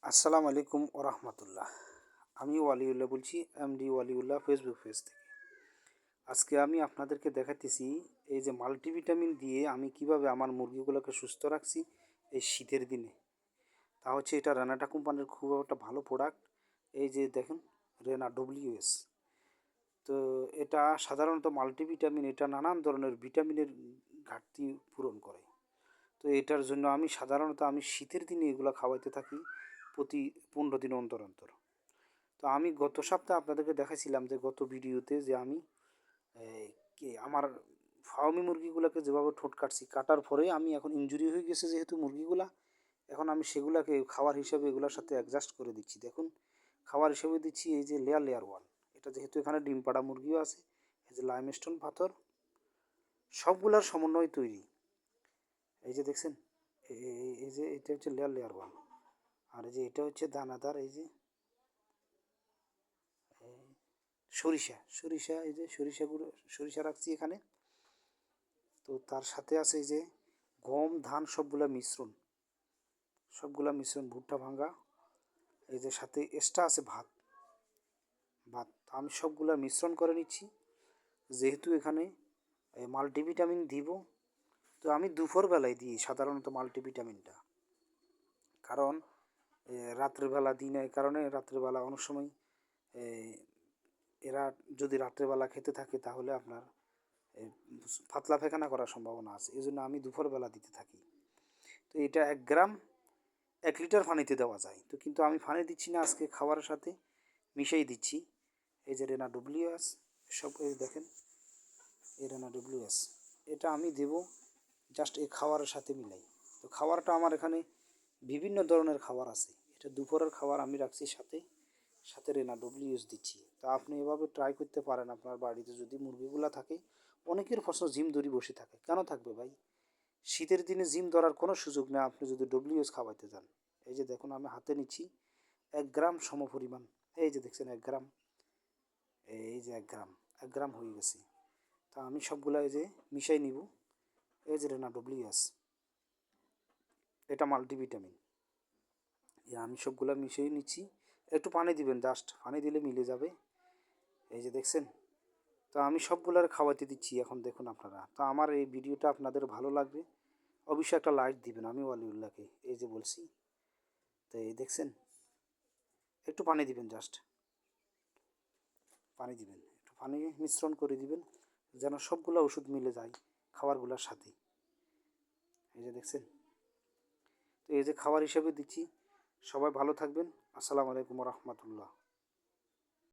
আসসালামু আলাইকুম ওরহমতুল্লাহ। আমি ওয়ালিউল্লাহ বলছি, এমডি ওয়ালিউল্লাহ ফেসবুক পেজ থেকে। আজকে আমি আপনাদেরকে দেখাতেছি এই যে মাল্টিভিটামিন দিয়ে আমি কিভাবে আমার মুরগিগুলোকে সুস্থ রাখছি এই শীতের দিনে। তা হচ্ছে এটা রেনাটা কোম্পানির খুব একটা ভালো প্রোডাক্ট। এই যে দেখেন, রেনা ডব্লিউএস। তো এটা সাধারণত মাল্টিভিটামিন, এটা নানান ধরনের ভিটামিনের ঘাটতি পূরণ করে। তো এটার জন্য আমি শীতের দিনে এগুলো খাওয়াইতে থাকি প্রতি 15 দিন অন্তর অন্তর। তো আমি গত সপ্তাহে আপনাদেরকে দেখাইছিলাম যে গত ভিডিওতে যে আমি আমার ফার্মি মুরগিগুলোকে যেভাবে ঠোঁট কাটছি, কাটার পরে আমি এখন ইনজুরি হয়ে গেছে যেহেতু মুরগিগুলা, এখন আমি সেগুলাকে খাবার হিসেবে এগুলোর সাথে অ্যাডজাস্ট করে দিচ্ছি। দেখুন, খাবার হিসেবে দিচ্ছি এই যে লেয়ার লেয়ার ওয়ান। এটা যেহেতু এখানে ডিম পাড়া মুরগিও আছে, এই যে লাইমস্টোন পাথর, সবগুলার সমন্বয় তৈরি। এই যে দেখছেন, এই যে এটা হচ্ছে লেয়ার লেয়ার ওয়ান, আর এই যে এটা হচ্ছে দানাদার, এই যে সরিষা সরিষা, এই যে সরিষা গুঁড়ো, সরিষা রাখছি এখানে। তো তার সাথে আছে এই যে গম ধান সবগুলা মিশ্রণ ভুট্টা ভাঙ্গা, এই যে সাথে এক্সট্রা আছে ভাত ভাত আমি সবগুলা মিশ্রণ করে নিচ্ছি। যেহেতু এখানে মাল্টিভিটামিন দিব, তো আমি দুপুরবেলায় দিই সাধারণত মাল্টিভিটামিনটা। কারণ রাত্রেবেলা দিই না, এই কারণে রাত্রেবেলা অনেক সময় এরা যদি রাত্রেবেলা খেতে থাকে তাহলে আপনার পাতলা পায়খানা করার সম্ভাবনা আছে, এই জন্য আমি দুপুরবেলা দিতে থাকি। তো এটা 1 গ্রাম 1 লিটার পানিতে দেওয়া যায়, তো কিন্তু আমি পানি দিচ্ছি না, আজকে খাবারের সাথে মিশিয়ে দিচ্ছি। এই যে রেনা ডব্লিউএস, সব এই দেখেন, এই রেনা ডব্লিউএস এটা আমি দেব জাস্ট এই খাবারের সাথে মিলাই। তো খাবারটা আমার এখানে বিভিন্ন ধরনের খাবার আছে, এটা দুপুরের খাবার আমি রাখছি সাথে সাথে রেনা ডব্লিউএস দিচ্ছি। তা আপনি এভাবে ট্রাই করতে পারেন আপনার বাড়িতে যদি মুরগিগুলো থাকে। অনেকের প্রশ্ন, জিম ধরি বসে থাকে, কেন থাকবে ভাই? শীতের দিনে জিম ধরার কোনো সুযোগ নেই আপনি যদি ডব্লিউএস খাওয়াইতে যান। এই যে দেখুন, আমি হাতে নিচ্ছি 1 গ্রাম সমপরিমাণ। এই যে দেখছেন 1 গ্রাম, এই যে 1 গ্রাম, 1 গ্রাম হয়ে গেছে। তা আমি সবগুলা এই যে মিশাই নিব। এই যে রেনা ডব্লিউএস, এটা মাল্টিভিটামিন, আমি সবগুলা মিশিয়ে নিচ্ছি। একটু পানি দিবেন, জাস্ট পানি দিলে মিলে যাবে। এই যে দেখছেন, তো আমি সবগুলার খাওয়াতে দিচ্ছি এখন। দেখুন আপনারা, তো আমার এই ভিডিওটা আপনাদের ভালো লাগবে, অবশ্যই একটা লাইক দিবেন। আমি ওয়ালিউল্লাহকে এই যে বলছি। তো এই দেখছেন, একটু পানি দিবেন, জাস্ট পানি দিবেন, একটু পানি মিশ্রণ করে দিবেন যেন সবগুলো ওষুধ মিলে যায় খাবারগুলোর সাথে। এই যে দেখছেন, তো এই যে খাবার হিসেবে দিচ্ছি। সবাই ভালো থাকবেন। আসসালামু আলাইকুম রহমতুল্লাহ।